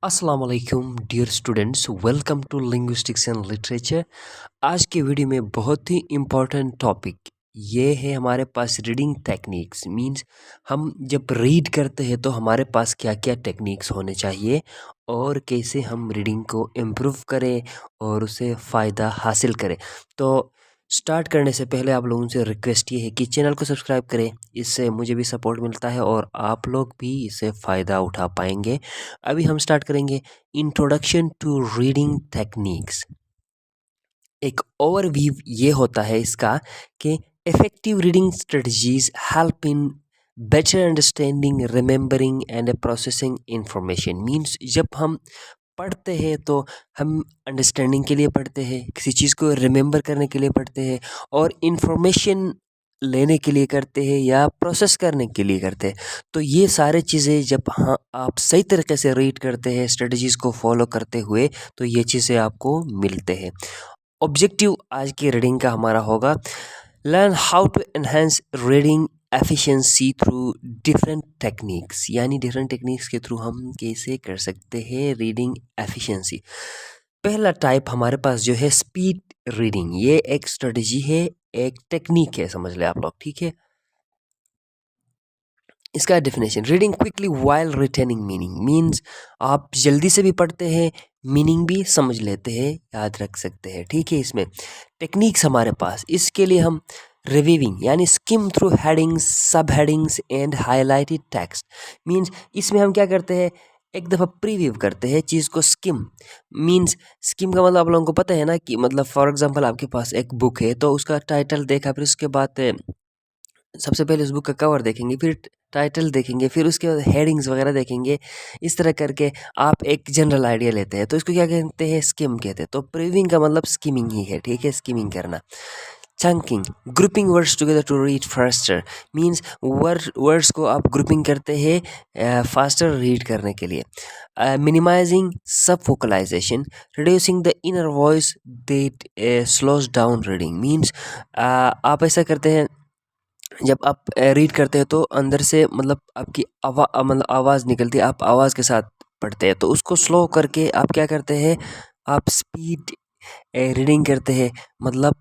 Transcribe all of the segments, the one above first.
अस्सलाम वालेकुम dear students, welcome to linguistics and literature. आज के वीडियो में बहुत ही इम्पोर्टेंट टॉपिक ये है हमारे पास रीडिंग टेक्निक्स। मींस हम जब रीड करते हैं तो हमारे पास क्या क्या टेक्निक्स होने चाहिए और कैसे हम रीडिंग को इम्प्रूव करें और उसे फ़ायदा हासिल करें। तो स्टार्ट करने से पहले आप लोगों से रिक्वेस्ट ये है कि चैनल को सब्सक्राइब करें, इससे मुझे भी सपोर्ट मिलता है और आप लोग भी इससे फ़ायदा उठा पाएंगे। अभी हम स्टार्ट करेंगे इंट्रोडक्शन टू रीडिंग टेक्निक्स। एक ओवरव्यू ये होता है इसका कि effective reading strategies help in better understanding, remembering and processing information. Means जब हम पढ़ते हैं तो हम अंडरस्टैंडिंग के लिए पढ़ते हैं, किसी चीज़ को रिमेंबर करने के लिए पढ़ते हैं और इन्फॉर्मेशन लेने के लिए करते हैं या प्रोसेस करने के लिए करते हैं। तो ये सारे चीज़ें जब आप सही तरीके से रीड करते हैं स्ट्रेटजीज़ को फॉलो करते हुए तो ये चीज़ें आपको मिलते हैं। ऑब्जेक्टिव आज की रीडिंग का हमारा होगा learn how to enhance reading efficiency through different techniques. यानी डिफरेंट टेक्निक्स के थ्रू हम कैसे कर सकते हैं रीडिंग एफिशिएंसी। पहला टाइप हमारे पास जो है स्पीड रीडिंग। ये एक स्ट्रेटजी है, एक टेक्निक है, समझ ले आप लोग, ठीक है। इसका definition reading quickly while retaining meaning. Means आप जल्दी से भी पढ़ते हैं, मीनिंग भी समझ लेते हैं, याद रख सकते हैं, ठीक है। इसमें टेक्निक्स हमारे पास, इसके लिए हम रिवीविंग यानी स्किम थ्रू हेडिंग्स, सब headings and highlighted text. Means इसमें हम क्या करते हैं, एक दफ़ा प्रीव्यू करते हैं चीज़ को। स्किम मीन्स, स्किम का मतलब आप लोगों को पता है ना कि मतलब फॉर एग्जांपल आपके पास एक बुक है तो उसका टाइटल देखा, फिर उसके बाद सबसे पहले उस बुक का कवर देखेंगे, फिर टाइटल देखेंगे, फिर उसके बाद हेडिंग्स वगैरह देखेंगे। इस तरह करके आप एक जनरल आइडिया लेते हैं, तो इसको क्या कहते हैं, स्किम कहते हैं। तो प्रीविंग का मतलब स्किमिंग ही है, ठीक है, स्किमिंग करना। Chunking grouping words together to read faster. Means words को आप ग्रुपिंग करते हैं फास्टर रीड करने के लिए। Minimizing subvocalization, reducing the inner voice that slows down reading. Means आप ऐसा करते हैं, जब आप रीड करते हैं तो अंदर से मतलब आपकी मतलब आवाज़ निकलती है, आप आवाज़ के साथ पढ़ते हैं, तो उसको स्लो करके आप क्या करते हैं, आप स्पीड रीडिंग करते हैं। मतलब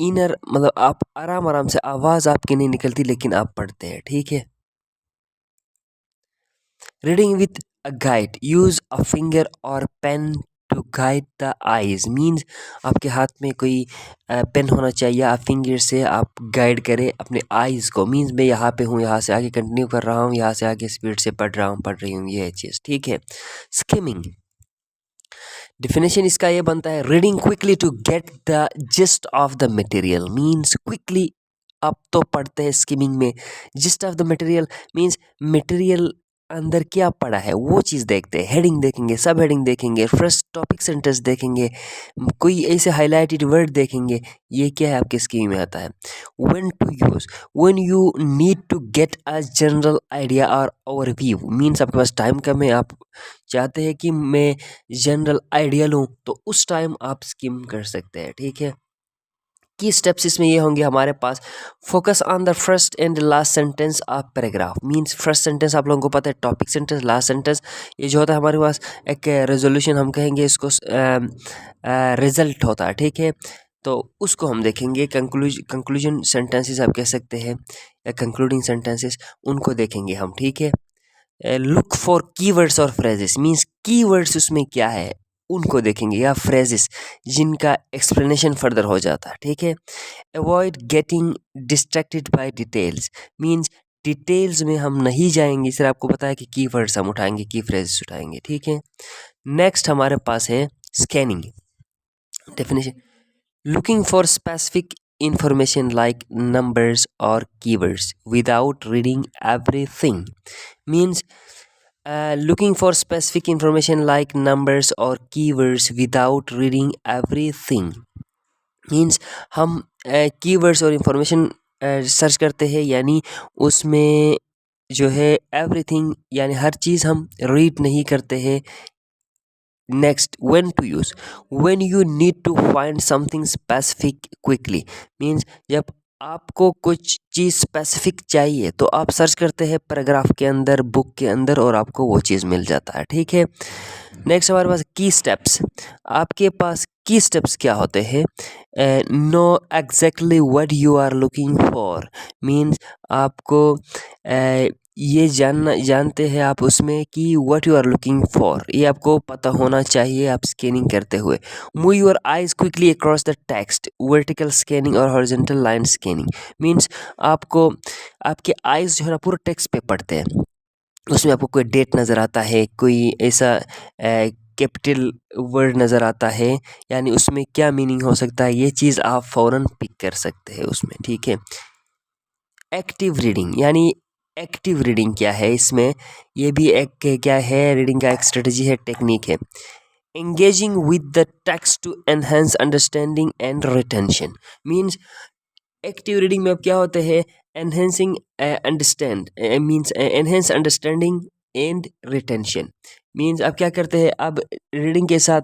इनर मतलब आप आराम आराम से, आवाज़ आपकी नहीं निकलती लेकिन आप पढ़ते हैं, ठीक है। Reading with a guide, use a finger और pen to guide the eyes. Means आपके हाथ में कोई पेन होना चाहिए, आप फिंगर से आप गाइड करें अपने आईज को। मीन्स मैं यहाँ पे हूँ, यहाँ से आगे कंटिन्यू कर रहा हूँ, यहाँ से आगे स्पीड से पढ़ रहा हूँ, पढ़ रही हूँ, ये चीज़, ठीक है। स्किमिंग डिफिनेशन इसका ये बनता है reading quickly to get the gist of the material. Means quickly आप तो पढ़ते हैं स्किमिंग में, gist of the material means material अंदर क्या पड़ा है वो चीज़ देखते हैं। हेडिंग देखेंगे, सब हेडिंग देखेंगे, फर्स्ट टॉपिक सेंटेंस देखेंगे, कोई ऐसे हाईलाइटेड वर्ड देखेंगे, ये क्या है आपके स्कीम में आता है। When to use, when you need to get a general idea और ओवरव्यू। मीन्स आपके पास टाइम कम है, आप चाहते हैं कि मैं जनरल आइडिया लूँ, तो उस टाइम आप स्किम कर सकते हैं, ठीक है। की स्टेप्स इसमें ये होंगे हमारे पास, focus on the first and last sentence of paragraph. Means first sentence आप लोगों को पता है टॉपिक सेंटेंस, लास्ट सेंटेंस ये जो होता है हमारे पास एक रेजोल्यूशन, हम कहेंगे इसको रिजल्ट होता है, ठीक है। तो उसको हम देखेंगे। कंक्लूजन सेंटेंसेस आप कह सकते हैं या कंक्लूडिंग सेंटेंसेस, उनको देखेंगे हम, ठीक है। लुक फॉर कीवर्ड्स और फ्रेजेस। मीन्स कीवर्ड्स उसमें क्या है उनको देखेंगे, या फ्रेजेस जिनका एक्सप्लेनेशन फर्दर हो जाता है, ठीक है। Avoid getting distracted by details. Means details में हम नहीं जाएंगे, सिर्फ आपको पता है कि कीवर्ड्स हम उठाएंगे, की फ्रेजेस उठाएंगे, ठीक है। नेक्स्ट हमारे पास है scanning definition, looking for specific information like numbers or keywords without reading everything. Means looking for specific information like numbers or keywords without reading everything. Means हम keywords और information सर्च करते हैं, यानी उसमें जो है everything यानी हर चीज़ हम रीड नहीं करते हैं। Next, when to use, when you need to find something specific quickly. Means जब आपको कुछ चीज़ स्पेसिफिक चाहिए तो आप सर्च करते हैं पैराग्राफ के अंदर, बुक के अंदर, और आपको वो चीज़ मिल जाता है। ठीक है, नेक्स्ट हमारे पास की स्टेप्स। आपके पास की स्टेप्स क्या होते हैं? Know exactly what you are looking for, means आपको ये जानते हैं आप उसमें कि what you are looking for, ये आपको पता होना चाहिए आप स्कैनिंग करते हुए। Move your eyes quickly across the text, vertical scanning और हॉरिजॉन्टल लाइन स्कैनिंग, मीन्स आपको आपके आइज जो है ना पूरा टेक्स्ट पे पढ़ते हैं, उसमें आपको कोई डेट नज़र आता है, कोई ऐसा कैपिटल वर्ड नज़र आता है, यानी उसमें क्या मीनिंग हो सकता है, ये चीज़ आप फ़ौरन पिक कर सकते हैं उसमें। ठीक है, एक्टिव रीडिंग, यानी एक्टिव रीडिंग क्या है इसमें, ये भी एक क्या है, रीडिंग का एक स्ट्रेटजी है, टेक्निक है। Engaging with the text to enhance understanding and retention, means active reading में अब क्या होते हैं, enhancing understand means enhance understanding and retention, means आप क्या करते हैं, अब रीडिंग के साथ,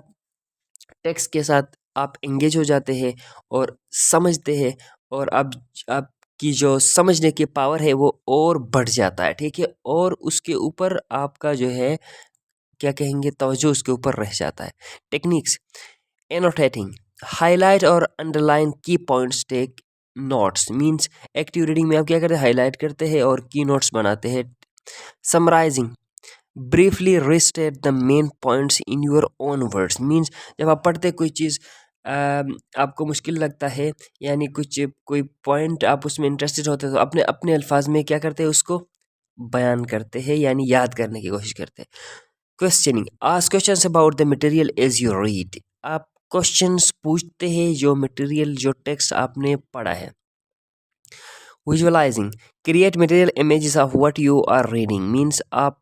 टेक्स्ट के साथ आप एंगेज हो जाते हैं और समझते हैं, और अब आपकी जो समझने की पावर है वो और बढ़ जाता है। ठीक है, और उसके ऊपर आपका जो है क्या कहेंगे, तवज्जो उसके ऊपर रह जाता है। टेक्निक्स, एनोटेटिंग, हाईलाइट और underline key points, take notes, means active reading में आप क्या करते हैं, हाईलाइट करते हैं और की नोट्स बनाते हैं। Summarising, briefly restate the main points in your own words, means जब आप पढ़ते कोई चीज़ आपको मुश्किल लगता है, यानी कोई पॉइंट आप उसमें इंटरेस्टेड होते हैं, तो अपने अपने अल्फाज में क्या करते हैं, उसको बयान करते हैं, यानी याद करने की कोशिश करते हैं। Questioning, ask questions about the material as you read, आप क्वेश्चंस पूछते हैं जो मटेरियल, जो टेक्स्ट आपने पढ़ा है। Visualising, create material images of what you are reading, means आप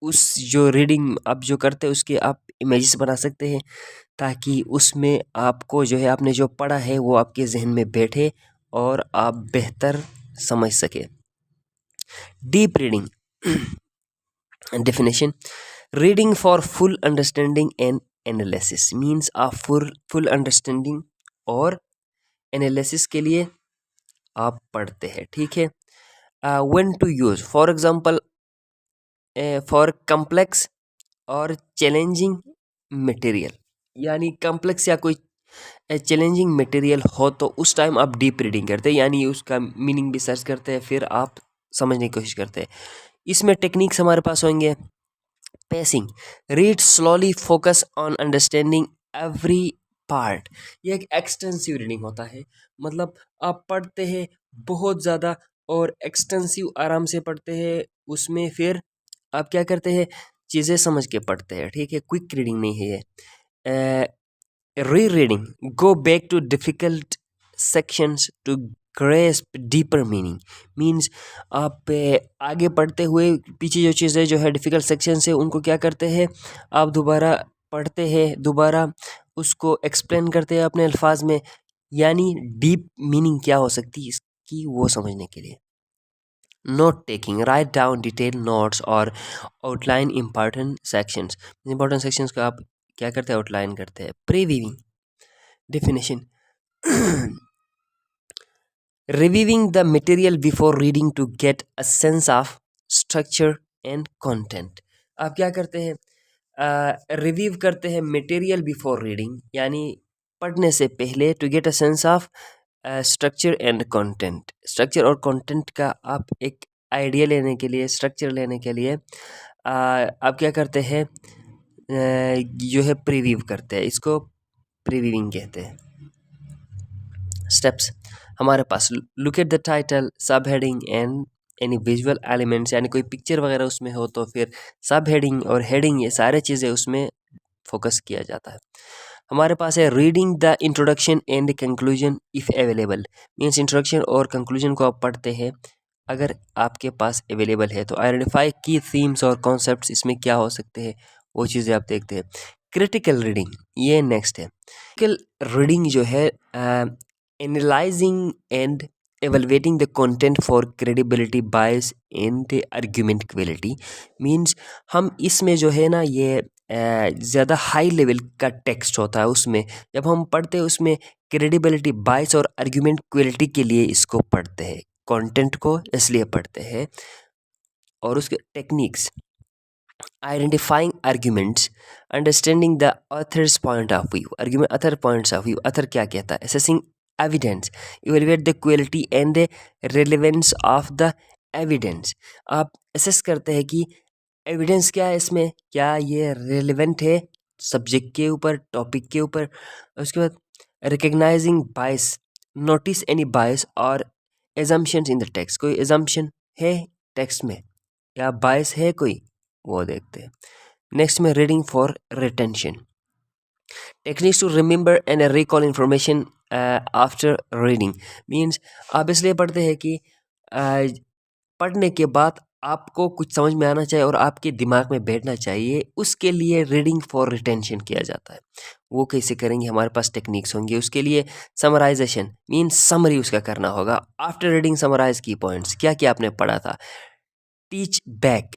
उस जो रीडिंग आप जो करते हैं उसके आप इमेजेस बना सकते हैं, ताकि उसमें आपको जो है आपने जो पढ़ा है वो आपके जहन में बैठे और आप बेहतर समझ सके। Deep reading definition, reading for full understanding and analysis, means आप फुल अंडरस्टैंडिंग और एनालिसिस के लिए आप पढ़ते हैं। ठीक है, when to use, for example for complex और चैलेंजिंग मटेरियल, यानी कम्प्लेक्स या कोई चैलेंजिंग मटेरियल हो तो उस टाइम आप डीप रीडिंग करते हैं, यानी उसका मीनिंग भी सर्च करते हैं, फिर आप समझने की कोशिश करते हैं। इसमें टेक्निक्स हमारे पास होंगे। Pacing, read slowly, focus on understanding every part, ये एक एक्सटेंसिव रीडिंग होता है, मतलब आप पढ़ते हैं बहुत ज़्यादा और एक्सटेंसिव आराम से पढ़ते हैं, उसमें फिर आप क्या करते हैं, चीज़ें समझ के पढ़ते हैं। ठीक है, क्विक रीडिंग नहीं है ये। Rereading, go back to difficult sections to grasp deeper meaning, means आप आगे पढ़ते हुए पीछे जो चीज़ें जो है डिफ़िकल्ट सेक्शन से उनको क्या करते हैं, आप दोबारा पढ़ते हैं, दोबारा उसको एक्सप्लेन करते हैं अपने अल्फाज में, यानी डीप मीनिंग क्या हो सकती है इसकी वो समझने के लिए। Note taking, write down detail notes और outline important sections, important sections को आप क्या करते हैं, आउटलाइन करते हैं। Previewing definition, reviewing the material before reading to get a sense of structure and content, आप क्या करते हैं, रिव्यू करते हैं मटेरियल बिफोर रीडिंग, यानी पढ़ने से पहले, to get a sense of structure and content, structure और कंटेंट का आप एक आइडिया लेने के लिए, स्ट्रक्चर लेने के लिए आप क्या करते हैं, जो है प्रीव्यू करते हैं, इसको प्रीव्यूइंग कहते हैं। स्टेप्स हमारे पास, लुक एट द टाइटल, सब heading and any visual elements, यानी कोई पिक्चर वगैरह उसमें हो तो फिर सब हेडिंग और हेडिंग, ये सारे चीज़ें उसमें फोकस किया जाता है। हमारे पास है reading the introduction and conclusion if available, means introduction और कंक्लूजन को आप पढ़ते हैं अगर आपके पास अवेलेबल है, तो आइडेंटिफाई की थीम्स और कॉन्सेप्ट्स इसमें क्या हो सकते हैं वो चीज़ें आप देखते हैं। क्रिटिकल रीडिंग, ये नेक्स्ट है। क्रिटिकल रीडिंग जो है analysing and evaluating the content for credibility, bias and argument quality, means हम इसमें जो है ना ये ज़्यादा हाई लेवल का टेक्स्ट होता है उसमें जब हम पढ़ते हैं उसमें क्रेडिबिलिटी बाइस और आर्ग्यूमेंट क्वालिटी के लिए इसको पढ़ते हैं, कंटेंट को इसलिए पढ़ते हैं। और उसके techniques identifying arguments, understanding the author's point of view, argument author points of view, author क्या कहता है, assessing evidence, evaluate the quality and the relevance of the evidence. आप असेस करते हैं कि एविडेंस क्या है इसमें, क्या ये रेलेवेंट है सब्जेक्ट के ऊपर, टॉपिक के ऊपर। उसके बाद रिकग्नाइजिंग बायस, नोटिस एनी बायस और एजम्पशंस इन द टेक्स्ट, कोई एजम्पशन है टेक्स्ट में या बायस है कोई, वो देखते हैं। नेक्स्ट में reading for retention, techniques to remember and recall information after reading. Means आप इसलिए पढ़ते हैं कि पढ़ने के बाद आपको कुछ समझ में आना चाहिए और आपके दिमाग में बैठना चाहिए, उसके लिए रीडिंग फॉर रिटेंशन किया जाता है। वो कैसे करेंगे, हमारे पास टेक्निक्स होंगे उसके लिए। समराइजेशन मीन्स समरी उसका करना होगा। After reading summarise key points, क्या क्या आपने पढ़ा था। Teach back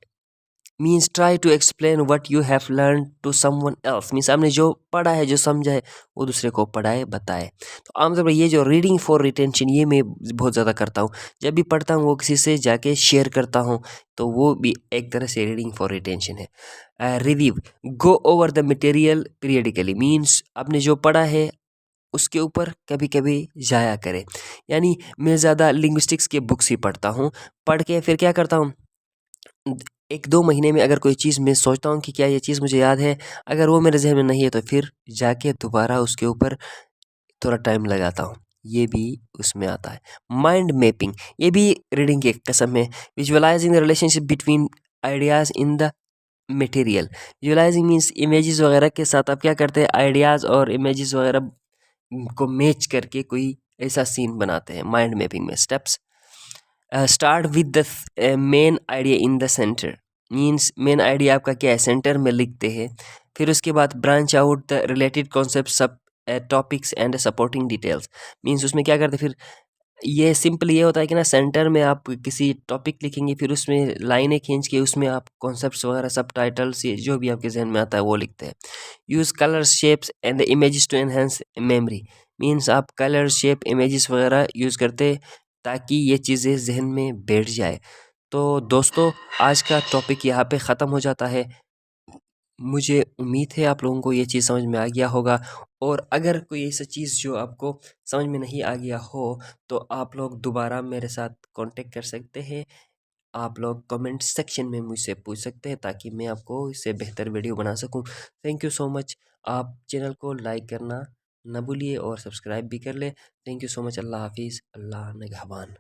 means try to explain what you have learn to someone else, means आपने जो पढ़ा है जो समझा है वो दूसरे को पढ़ाए बताए। तो आमतौर पर ये जो रीडिंग फॉर रिटेंशन ये मैं बहुत ज़्यादा करता हूँ, जब भी पढ़ता हूँ वो किसी से जाके शेयर करता हूँ, तो वो भी एक तरह से रीडिंग फॉर रिटेंशन है। Review, go over the material periodically, means आपने जो पढ़ा है उसके ऊपर कभी कभी जाया करें। यानी मैं ज़्यादा लिंग्विस्टिक्स के बुक्स ही पढ़ता हूँ, पढ़ के फिर क्या करता हूँ, 1-2 महीने में अगर कोई चीज़ मैं सोचता हूँ कि क्या ये चीज़ मुझे याद है, अगर वो मेरे जहन में नहीं है तो फिर जाके दोबारा उसके ऊपर थोड़ा टाइम लगाता हूँ, ये भी उसमें आता है। माइंड मैपिंग, ये भी रीडिंग की एक किस्म है। Visualising the relationship between ideas in the material, visualising means images वगैरह के साथ आप क्या करते हैं, आइडियाज़ और इमेजेस वगैरह को मैच करके कोई ऐसा सीन बनाते हैं। माइंड मैपिंग में steps, start with the main idea in the centre, means main idea आपका क्या है सेंटर में लिखते हैं। फिर उसके बाद branch out the related concept subtopics and supporting details, means उसमें क्या करते हैं फिर, ये सिंपल ये होता है कि ना सेंटर में आप किसी टॉपिक लिखेंगे, फिर उसमें लाइनें खींच के उसमें आप कॉन्सेप्ट्स वगैरह सब टाइटल्स ये जो भी आपके जहन में आता है वो लिखते हैं। Use colours shapes and the images to enhance memory, means आप कलर शेप इमेजेस वगैरह यूज़ करते ताकि ये चीज़ें जहन में बैठ जाए। तो दोस्तों आज का टॉपिक यहाँ पे ख़त्म हो जाता है। मुझे उम्मीद है आप लोगों को ये चीज़ समझ में आ गया होगा, और अगर कोई ऐसा चीज़ जो आपको समझ में नहीं आ गया हो तो आप लोग दोबारा मेरे साथ कांटेक्ट कर सकते हैं। आप लोग कमेंट सेक्शन में मुझसे पूछ सकते हैं ताकि मैं आपको इससे बेहतर वीडियो बना सकूं। Thank you so much. आप चैनल को लाइक करना ना भूलिए और सब्सक्राइब भी कर ले। Thank you so much. अल्लाह हाफिज़, अल्लाह निगहबान।